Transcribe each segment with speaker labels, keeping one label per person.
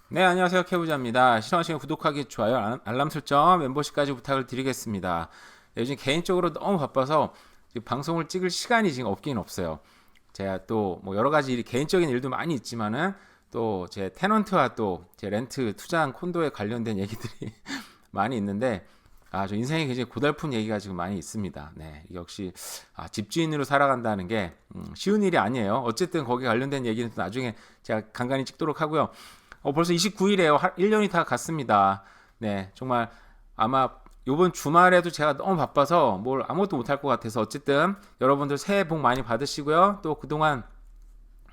Speaker 1: 네, 안녕하세요. 케부자입니다. 실시간 구독하기, 좋아요, 알람 설정, 멤버십까지 부탁을 드리겠습니다. 네, 요즘 개인적으로 너무 바빠서 지금 방송을 찍을 시간이 지금 없긴 없어요. 제가 또 뭐 여러 가지 개인적인 일도 많이 있지만은 또 제 테넌트와 또 제 렌트 투자한 콘도에 관련된 얘기들이 많이 있는데 저 인생이 굉장히 고달픈 얘기가 지금 많이 있습니다. 네, 역시 집주인으로 살아간다는 게 쉬운 일이 아니에요. 어쨌든 거기 관련된 얘기는 또 나중에 제가 간간히 찍도록 하고요. 벌써 29일에요. 1년이 다 갔습니다. 네, 정말 아마 요번 주말에도 제가 너무 바빠서 뭘 아무것도 못할 것 같아서 어쨌든 여러분들 새해 복 많이 받으시고요. 또 그동안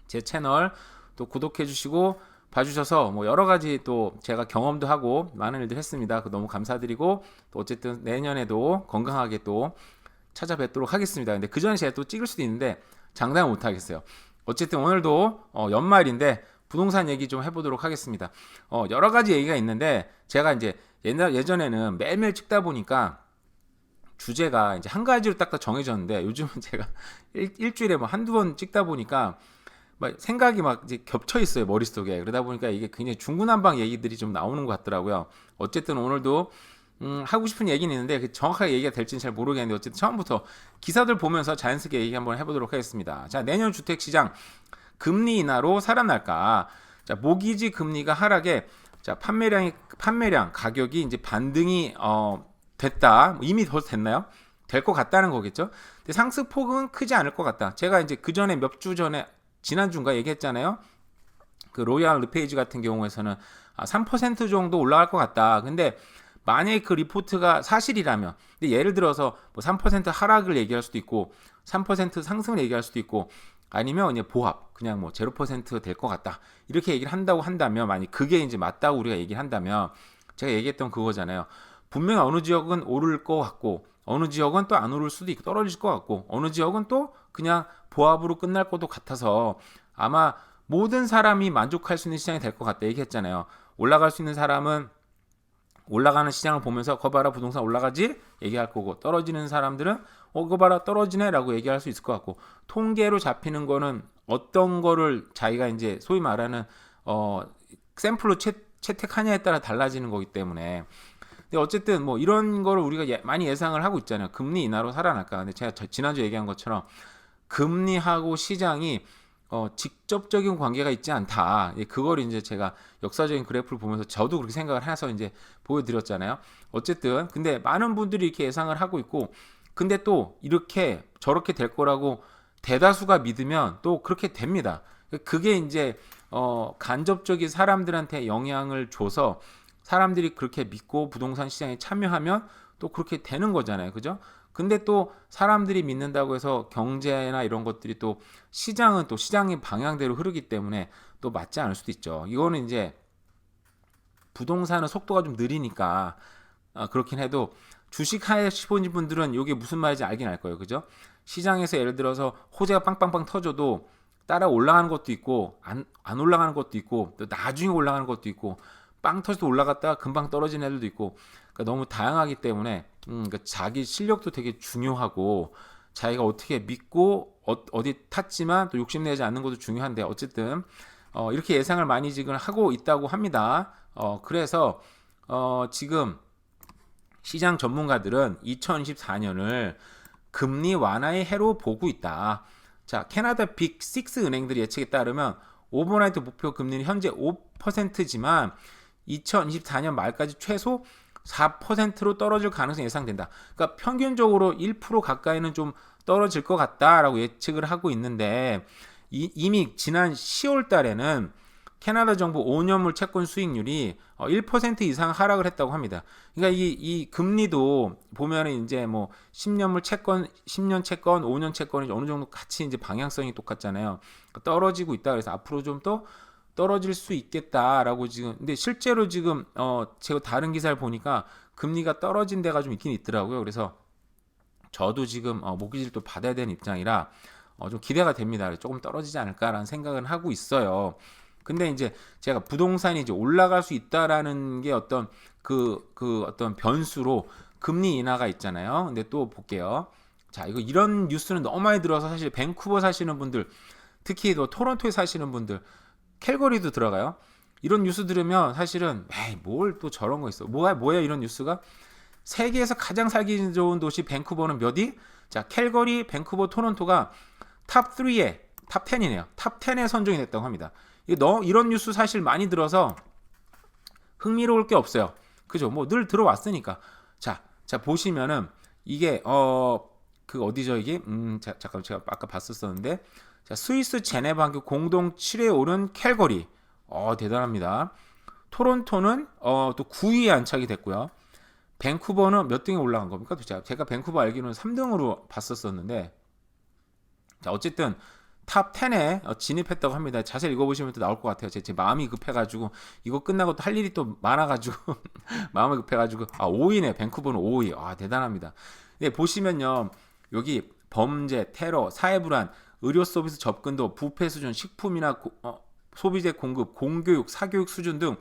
Speaker 1: 제 채널 또 구독해 주시고 봐주셔서 뭐 여러 가지 또 제가 경험도 하고 많은 일들 했습니다. 너무 감사드리고 또 어쨌든 내년에도 건강하게 또 찾아뵙도록 하겠습니다. 근데 그 전에 제가 또 찍을 수도 있는데 장담 못 하겠어요. 어쨌든 오늘도 연말인데 부동산 얘기 좀 해보도록 하겠습니다. 여러 가지 얘기가 있는데 제가 이제 예전에는 매일매일 찍다 보니까 주제가 이제 한 가지로 딱 정해졌는데 요즘은 제가 일주일에 뭐 한두 번 찍다 보니까 막 생각이 막 이제 겹쳐 있어요 머릿속에. 그러다 보니까 이게 굉장히 중구난방 얘기들이 좀 나오는 것 같더라고요. 어쨌든 오늘도 하고 싶은 얘기는 있는데 정확하게 얘기가 될지는 잘 모르겠는데 어쨌든 처음부터 기사들 보면서 자연스럽게 얘기 한번 해보도록 하겠습니다. 자, 내년 주택시장 금리 인하로 살아날까? 자, 모기지 금리가 하락에 자, 판매량 가격이 이제 반등이 됐다. 이미 더 됐나요? 될 것 같다는 거겠죠. 근데 상승폭은 크지 않을 것 같다. 제가 이제 그 전에 몇 주 전에 지난주인가 얘기했잖아요. 그 로얄 르페이지 같은 경우에서는 3% 정도 올라갈 것 같다. 근데 만약에 그 리포트가 사실이라면, 근데 예를 들어서 뭐 3% 하락을 얘기할 수도 있고, 3% 상승을 얘기할 수도 있고, 아니면 이제 보합, 그냥 뭐 0%될 것 같다. 이렇게 얘기를 한다고 한다면, 만약 그게 이제 맞다고 우리가 얘기를 한다면, 제가 얘기했던 그거잖아요. 분명히 어느 지역은 오를 것 같고, 어느 지역은 또 안 오를 수도 있고, 떨어질 것 같고, 어느 지역은 또 그냥 보합으로 끝날 것도 같아서 아마 모든 사람이 만족할 수 있는 시장이 될 것 같다 얘기했잖아요. 올라갈 수 있는 사람은 올라가는 시장을 보면서 거 봐라 부동산 올라가지 얘기할 거고, 떨어지는 사람들은 거 봐라 떨어지네 라고 얘기할 수 있을 것 같고, 통계로 잡히는 거는 어떤 거를 자기가 이제 소위 말하는 샘플로 채택하냐에 따라 달라지는 거기 때문에. 근데 어쨌든 뭐 이런 거를 우리가 많이 예상을 하고 있잖아요. 금리 인하로 살아날까. 근데 제가 지난주 얘기한 것처럼 금리하고 시장이 직접적인 관계가 있지 않다. 그걸 이제 제가 역사적인 그래프를 보면서 저도 그렇게 생각을 해서 이제 보여드렸잖아요. 어쨌든 근데 많은 분들이 이렇게 예상을 하고 있고, 근데 또 이렇게 저렇게 될 거라고 대다수가 믿으면 또 그렇게 됩니다. 그게 이제 간접적인 사람들한테 영향을 줘서 사람들이 그렇게 믿고 부동산 시장에 참여하면 또 그렇게 되는 거잖아요. 그죠? 근데 또 사람들이 믿는다고 해서 경제나 이런 것들이 또 시장은 또 시장의 방향대로 흐르기 때문에 또 맞지 않을 수도 있죠. 이거는 이제 부동산은 속도가 좀 느리니까 그렇긴 해도 주식 하시는 분들은 이게 무슨 말인지 알긴 알 거예요. 그죠? 시장에서 예를 들어서 호재가 빵빵빵 터져도 따라 올라가는 것도 있고 안 올라가는 것도 있고 또 나중에 올라가는 것도 있고 빵 터져도 올라갔다가 금방 떨어지는 애들도 있고, 그러니까 너무 다양하기 때문에 그러니까 자기 실력도 되게 중요하고 자기가 어떻게 믿고 어디 탔지만 또 욕심내지 않는 것도 중요한데 어쨌든 이렇게 예상을 많이 지금 하고 있다고 합니다. 그래서 지금 시장 전문가들은 2024년을 금리 완화의 해로 보고 있다. 자, 캐나다 빅6 은행들의 예측에 따르면 오버나이트 목표 금리는 현재 5%지만 2024년 말까지 최소 4%로 떨어질 가능성이 예상된다. 그러니까 평균적으로 1% 가까이는 좀 떨어질 것 같다라고 예측을 하고 있는데, 이미 지난 10월 달에는 캐나다 정부 5년물 채권 수익률이 1% 이상 하락을 했다고 합니다. 그러니까 이 금리도 보면은 이제 뭐 10년물 채권, 10년 채권, 5년 채권이 어느 정도 같이 이제 방향성이 똑같잖아요. 그러니까 떨어지고 있다. 그래서 앞으로 좀 더 떨어질 수 있겠다라고 지금. 근데 실제로 지금 제가 다른 기사를 보니까 금리가 떨어진 데가 좀 있긴 있더라고요. 그래서 저도 지금 모기지를 또 받아야 되는 입장이라 좀 기대가 됩니다. 조금 떨어지지 않을까라는 생각은 하고 있어요. 근데 이제 제가 부동산이 이제 올라갈 수 있다라는 게 어떤 그 어떤 변수로 금리 인하가 있잖아요. 근데 또 볼게요. 자, 이런 뉴스는 너무 많이 들어서 사실 밴쿠버 사시는 분들, 특히 또 토론토에 사시는 분들, 캘거리도 들어가요. 이런 뉴스 들으면 사실은 에이 뭘 또 저런 거 있어. 뭐야 이런 뉴스가. 세계에서 가장 살기 좋은 도시 밴쿠버는 몇위? 자, 캘거리, 밴쿠버, 토론토가 탑 3에 탑 10이네요. 탑 10에 선정이 됐다고 합니다. 이런 뉴스 사실 많이 들어서 흥미로울 게 없어요. 그죠? 뭐 늘 들어왔으니까. 자 보시면은 이게 그 어디죠 이게? 잠깐 제가 아까 봤었는데, 자 스위스 제네바 공동 7위에 오른 캘거리, 대단합니다. 토론토는 또 9위에 안착이 됐고요. 밴쿠버는 몇 등에 올라간 겁니까? 제가 밴쿠버 알기로는 3등으로 봤었었는데, 자 어쨌든 탑 10에 진입했다고 합니다. 자세히 읽어보시면 또 나올 것 같아요. 제 마음이 급해가지고 이거 끝나고 또 할 일이 또 많아가지고 마음이 급해가지고 5위네. 밴쿠버는 5위. 대단합니다. 네, 보시면요 여기 범죄, 테러, 사회불안, 의료 서비스 접근도, 부패 수준, 식품이나 소비재 공급, 공교육, 사교육 수준 등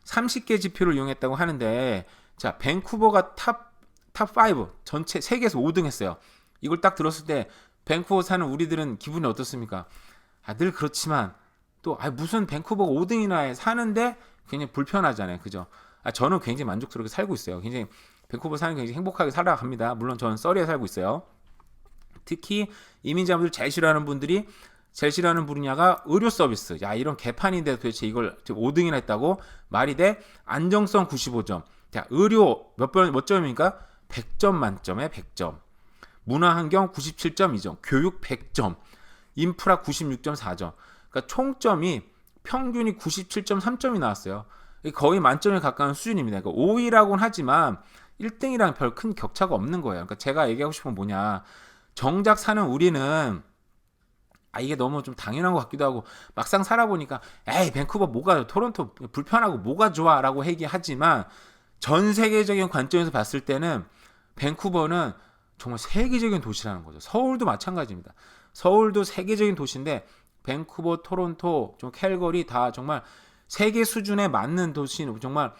Speaker 1: 30개 지표를 이용했다고 하는데, 자 밴쿠버가 탑5 전체 세계에서 5등 했어요. 이걸 딱 들었을 때 밴쿠버 사는 우리들은 기분이 어떻습니까? 늘 그렇지만 또 무슨 밴쿠버가 5등이나 사는데 굉장히 불편하잖아요. 그죠? 저는 굉장히 만족스럽게 살고 있어요. 굉장히 밴쿠버 사는 굉장히 행복하게 살아갑니다. 물론 저는 서리에 살고 있어요. 특히 이민자분들 제일 싫어하는 분야가 의료 서비스. 이런 개판인데 도대체 이걸 5등이나 했다고? 말이 돼? 안정성 95점. 자, 의료 몇 점입니까? 100점 만점에 100점. 문화환경 97.2점, 교육 100점, 인프라 96.4점. 그러니까 총점이 평균이 97.3점이 나왔어요. 거의 만점에 가까운 수준입니다. 그러니까 5위라고는 하지만 1등이랑 별 큰 격차가 없는 거예요. 그러니까 제가 얘기하고 싶은 건 뭐냐, 정작 사는 우리는 이게 너무 좀 당연한 것 같기도 하고, 막상 살아보니까 에이 밴쿠버 뭐가, 토론토 불편하고 뭐가 좋아 라고 얘기하지만, 전 세계적인 관점에서 봤을 때는 밴쿠버는 정말 세계적인 도시라는 거죠. 서울도 마찬가지입니다. 서울도 세계적인 도시인데 밴쿠버, 토론토, 좀 캘거리 다 정말 세계 수준에 맞는 도시는, 정말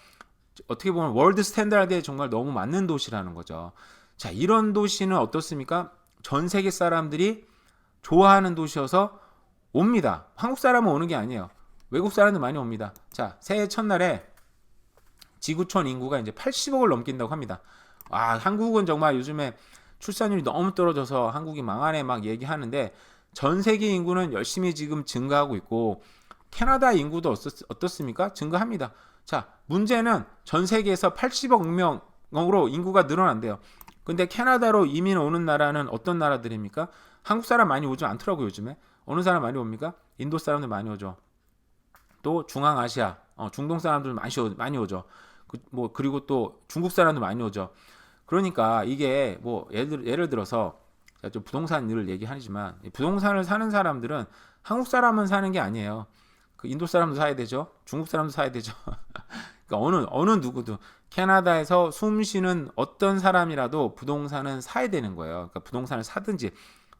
Speaker 1: 어떻게 보면 월드 스탠다드에 정말 너무 맞는 도시라는 거죠. 자, 이런 도시는 어떻습니까? 전 세계 사람들이 좋아하는 도시여서 옵니다. 한국 사람은 오는 게 아니에요. 외국 사람들 많이 옵니다. 자, 새해 첫날에 지구촌 인구가 이제 80억을 넘긴다고 합니다. 한국은 정말 요즘에 출산율이 너무 떨어져서 한국이 망하네 막 얘기하는데, 전 세계 인구는 열심히 지금 증가하고 있고, 캐나다 인구도 어떻습니까? 증가합니다. 자, 문제는 전 세계에서 80억 명으로 인구가 늘어난대요. 근데 캐나다로 이민 오는 나라는 어떤 나라들입니까? 한국 사람 많이 오지 않더라고요. 요즘에 어느 사람 많이 옵니까? 인도 사람들 많이 오죠. 또 중앙아시아, 중동 사람들 많이 오죠. 그리고 또 중국 사람들 많이 오죠. 그러니까 이게 뭐 예를 들어서 제가 좀 부동산 일을 얘기하지만, 부동산을 사는 사람들은 한국 사람은 사는 게 아니에요. 그 인도 사람도 사야 되죠. 중국 사람도 사야 되죠. 그러니까 어느 누구도 캐나다에서 숨 쉬는 어떤 사람이라도 부동산은 사야 되는 거예요. 그러니까 부동산을 사든지,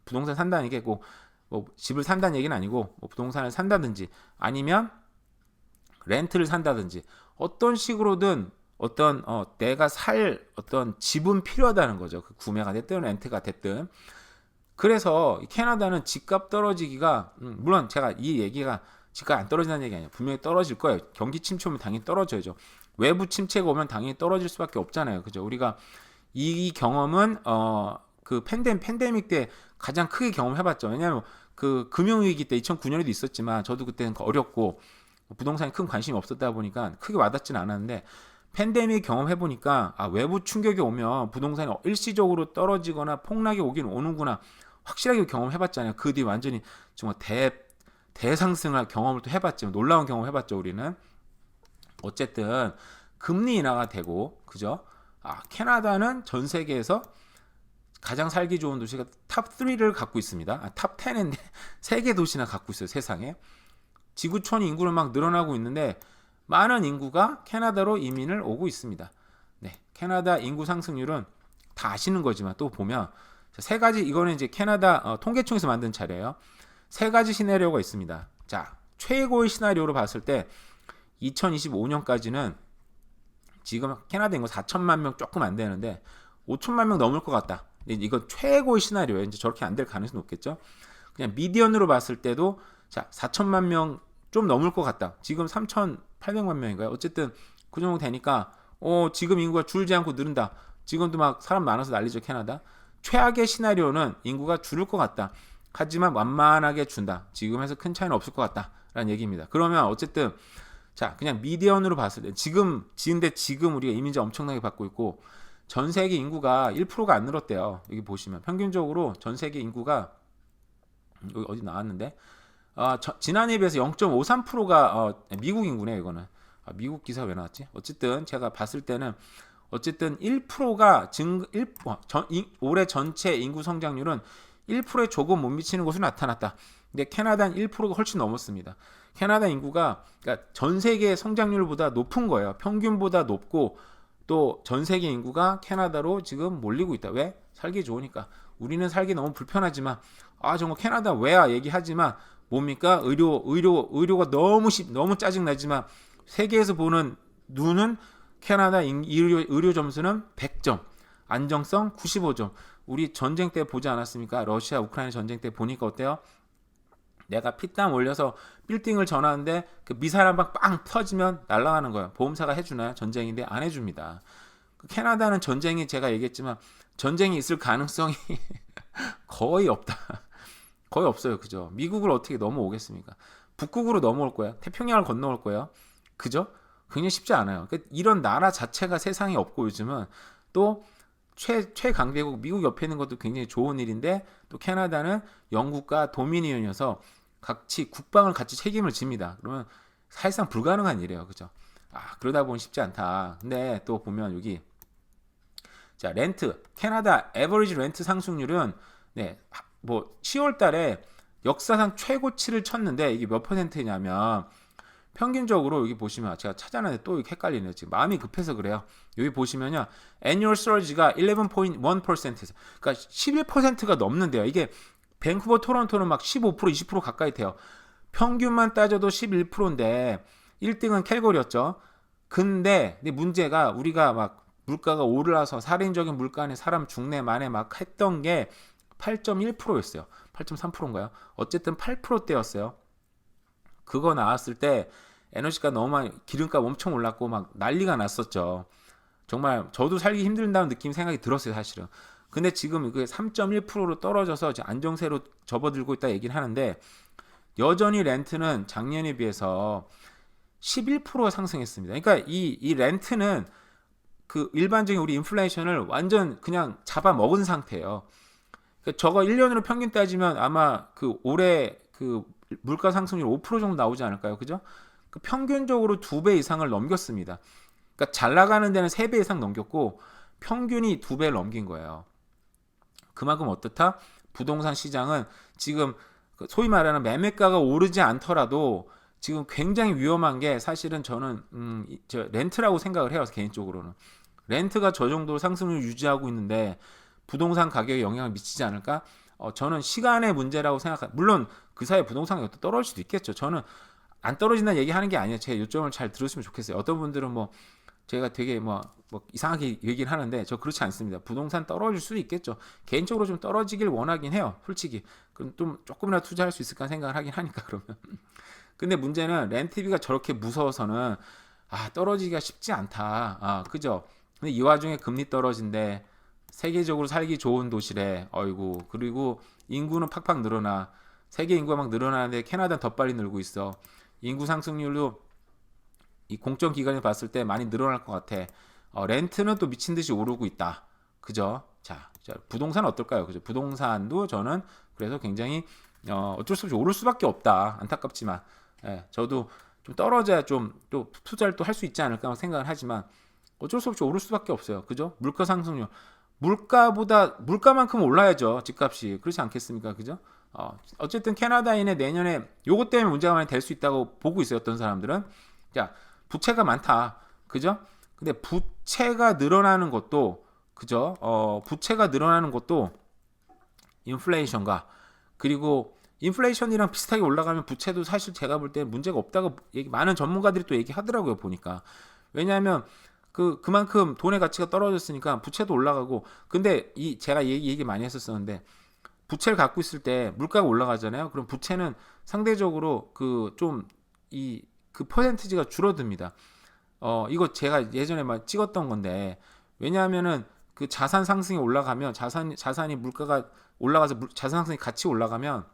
Speaker 1: 부동산 산다는 게 꼭 뭐 집을 산다는 얘기는 아니고, 뭐 부동산을 산다든지 아니면 렌트를 산다든지 어떤 식으로든 내가 살 어떤 집은 필요하다는 거죠. 그 구매가 됐든 렌트가 됐든. 그래서 캐나다는 집값 떨어지기가, 물론 제가 이 얘기가 집값 안 떨어진다는 얘기 아니에요. 분명히 떨어질 거예요. 경기 침체 오면 당연히 떨어져야죠. 외부 침체가 오면 당연히 떨어질 수밖에 없잖아요. 그죠? 우리가 이 경험은 그 팬데믹 때 가장 크게 경험해봤죠. 왜냐하면 그 금융위기 때 2009년에도 있었지만, 저도 그때는 어렵고 부동산에 큰 관심이 없었다 보니까 크게 와닿지는 않았는데, 팬데믹 경험해보니까 외부 충격이 오면 부동산이 일시적으로 떨어지거나 폭락이 오긴 오는구나 확실하게 경험해봤잖아요. 그 뒤 완전히 정말 대상승할 경험을 또 해봤죠. 놀라운 경험 해봤죠. 우리는 어쨌든 금리 인하가 되고, 그죠? 캐나다는 전 세계에서 가장 살기 좋은 도시가 탑 3를 갖고 있습니다. 탑 10인데 3개 도시나 갖고 있어요. 세상에. 지구촌 인구는 막 늘어나고 있는데 많은 인구가 캐나다로 이민을 오고 있습니다. 네, 캐나다 인구 상승률은 다 아시는 거지만 또 보면 세 가지, 이거는 이제 캐나다 통계청에서 만든 자료예요. 세 가지 시나리오가 있습니다. 자, 최고의 시나리오로 봤을 때 2025년까지는 지금 캐나다 인구 4천만 명 조금 안 되는데 5천만 명 넘을 것 같다. 이건 최고의 시나리오예요. 이제 저렇게 안 될 가능성이 높겠죠. 그냥 미디언으로 봤을 때도 자, 4천만 명 좀 넘을 것 같다. 지금 3,800 800만 명인가요? 어쨌든 그 정도 되니까 지금 인구가 줄지 않고 늘은다. 지금도 막 사람 많아서 난리죠, 캐나다. 최악의 시나리오는 인구가 줄을 것 같다. 하지만 완만하게 준다. 지금에서 큰 차이는 없을 것 같다라는 얘기입니다. 그러면 어쨌든 자, 그냥 미디언으로 봤을 때 지금 우리가 이민자 엄청나게 받고 있고 전 세계 인구가 1%가 안 늘었대요. 여기 보시면 평균적으로 전 세계 인구가 여기 어디 나왔는데 지난해에 비해서 0.53%가 미국 인구네 이거는. 미국 기사 왜 나왔지? 어쨌든 제가 봤을 때는 어쨌든 1%가 올해 전체 인구 성장률은 1%에 조금 못 미치는 것으로 나타났다. 근데 캐나다는 1%가 훨씬 넘었습니다. 캐나다 인구가 그러니까 전 세계 성장률보다 높은 거예요. 평균보다 높고 또 전 세계 인구가 캐나다로 지금 몰리고 있다. 왜? 살기 좋으니까. 우리는 살기 너무 불편하지만 정말 캐나다 왜야 얘기하지만 뭡니까? 의료가 너무 짜증 나지만 세계에서 보는 눈은 캐나다 의료 점수는 100점, 안정성 95점. 우리 전쟁 때 보지 않았습니까? 러시아 우크라이나 전쟁 때 보니까 어때요? 내가 피땀 올려서 빌딩을 전하는데 그 미사일 한 방 빵 터지면 날아가는 거예요. 보험사가 해주나요? 전쟁인데 안 해줍니다. 캐나다는 전쟁이 제가 얘기했지만 전쟁이 있을 가능성이 거의 없다. 거의 없어요. 그죠? 미국을 어떻게 넘어오겠습니까? 북극으로 넘어올 거야. 태평양을 건너올 거야. 그죠? 굉장히 쉽지 않아요. 이런 나라 자체가 세상에 없고 요즘은 또 최강대국 미국 옆에 있는 것도 굉장히 좋은 일인데 또 캐나다는 영국과 도미니언이어서 같이 국방을 같이 책임을 집니다. 그러면 사실상 불가능한 일이에요. 그죠? 그러다 보면 쉽지 않다. 근데 또 보면 여기 자, 렌트 캐나다 에버리지 렌트 상승률은 뭐 10월 달에 역사상 최고치를 쳤는데 이게 몇 퍼센트냐면 평균적으로 여기 보시면 제가 찾아놨는데 또 헷갈리네요. 지금 마음이 급해서 그래요. 여기 보시면요. annual surge가 11.1%에서 그러니까 11%가 넘는데요. 이게 밴쿠버 토론토는 막 15% 20% 가까이 돼요. 평균만 따져도 11%인데 1등은 캘거리였죠. 근데 문제가 우리가 막 물가가 오르라서 살인적인 물가 안에 사람 죽네 마네 막 했던 게 8.1%였어요. 8.3%인가요? 어쨌든 8%대였어요. 그거 나왔을 때 에너지가 너무 많이 기름값 엄청 올랐고 막 난리가 났었죠. 정말 저도 살기 힘들다는 느낌 생각이 들었어요, 사실은. 근데 지금 이게 3.1%로 떨어져서 이제 안정세로 접어들고 있다 얘기를 하는데 여전히 렌트는 작년에 비해서 11% 상승했습니다. 그러니까 이 렌트는 그 일반적인 우리 인플레이션을 완전 그냥 잡아먹은 상태예요. 그러니까 저거 1년으로 평균 따지면 아마 그 올해 그 물가 상승률 5% 정도 나오지 않을까요? 그죠? 그 평균적으로 2배 이상을 넘겼습니다. 그러니까 잘 나가는 데는 3배 이상 넘겼고 평균이 2배를 넘긴 거예요. 그만큼 어떻다? 부동산 시장은 지금 소위 말하는 매매가가 오르지 않더라도 지금 굉장히 위험한 게 사실은 저는 렌트라고 생각을 해요. 개인적으로는. 렌트가 저 정도 상승률 유지하고 있는데 부동산 가격에 영향을 미치지 않을까? 저는 시간의 문제라고 생각합니다. 물론 그 사이에 부동산 가격도 떨어질 수도 있겠죠. 저는 안 떨어진다는 얘기하는 게 아니에요. 제 요점을 잘 들으시면 좋겠어요. 어떤 분들은 뭐 제가 되게 뭐 이상하게 얘기를 하는데 저 그렇지 않습니다. 부동산 떨어질 수도 있겠죠. 개인적으로 좀 떨어지길 원하긴 해요. 솔직히. 그럼 좀 조금이라도 투자할 수 있을까 생각을 하긴 하니까 그러면. 근데 문제는 렌트비가 저렇게 무서워서는 떨어지기가 쉽지 않다. 그죠? 근데 이 와중에 금리 떨어진대. 세계적으로 살기 좋은 도시래. 어이구. 그리고 인구는 팍팍 늘어나. 세계 인구가 막 늘어나는데 캐나다는 더 빨리 늘고 있어. 인구 상승률도 이 공적 기관이 봤을 때 많이 늘어날 것 같아. 렌트는 또 미친 듯이 오르고 있다. 그죠? 자, 부동산 어떨까요? 그죠? 부동산도 저는 그래서 굉장히 어쩔 수 없이 오를 수밖에 없다. 안타깝지만, 저도 좀 떨어져야 좀 또 투자를 또 할 수 있지 않을까 생각을 하지만 어쩔 수 없이 오를 수밖에 없어요. 그죠? 물가 상승률. 물가만큼 올라야죠. 집값이. 그렇지 않겠습니까? 그죠? 어쨌든 캐나다인의 내년에 요것 때문에 문제가 많이 될 수 있다고 보고 있어요. 어떤 사람들은. 자, 부채가 많다. 그죠? 근데 부채가 늘어나는 것도 그죠? 부채가 늘어나는 것도 인플레이션과 그리고 인플레이션이랑 비슷하게 올라가면 부채도 사실 제가 볼 때 문제가 없다고 많은 전문가들이 또 얘기하더라고요. 보니까. 왜냐하면 그만큼 돈의 가치가 떨어졌으니까 부채도 올라가고 근데 제가 얘기 많이 했었는데 부채를 갖고 있을 때 물가가 올라가잖아요. 그럼 부채는 상대적으로 그 퍼센티지가 줄어듭니다. 이거 제가 예전에 막 찍었던 건데, 왜냐하면은 그 자산 상승이 올라가면 자산이 물가가 올라가서 자산 상승이 같이 올라가면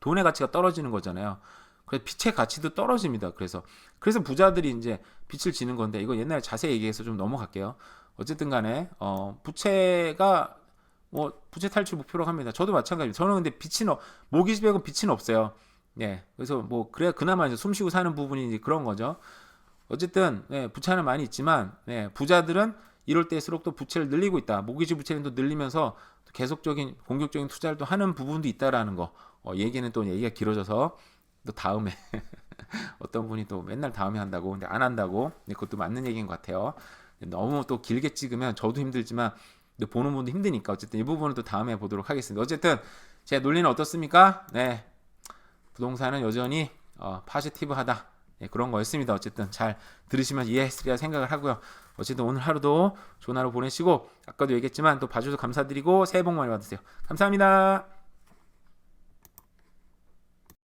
Speaker 1: 돈의 가치가 떨어지는 거잖아요. 그래서 빛의 가치도 떨어집니다. 그래서 부자들이 이제 빛을 지는 건데, 이거 옛날에 자세히 얘기해서 좀 넘어갈게요. 어쨌든 간에 부채가 뭐 부채 탈출 목표로 합니다. 저도 마찬가지입니다. 저는 근데 모기지 말고 빚은 없어요. 예. 그래서 뭐 그래야 그나마 이제 숨쉬고 사는 부분이 이제 그런 거죠. 어쨌든 부채는 많이 있지만 부자들은 이럴 때일수록 또 부채를 늘리고 있다. 모기지 부채는 또 늘리면서 또 계속적인 공격적인 투자를 또 하는 부분도 있다라는 거. 얘기는 또 얘기가 길어져서 또 다음에 어떤 분이 또 맨날 다음에 한다고 근데 안 한다고 그것도 맞는 얘기인 것 같아요. 너무 또 길게 찍으면 저도 힘들지만 보는 분도 힘드니까 어쨌든 이 부분은 또 다음에 보도록 하겠습니다. 어쨌든 제 논리는 어떻습니까? 네, 부동산은 여전히 파지티브하다. 그런 거였습니다. 어쨌든 잘 들으시면 이해했으리라 생각을 하고요. 어쨌든 오늘 하루도 좋은 하루 보내시고 아까도 얘기했지만 또 봐주셔서 감사드리고 새해 복 많이 받으세요. 감사합니다.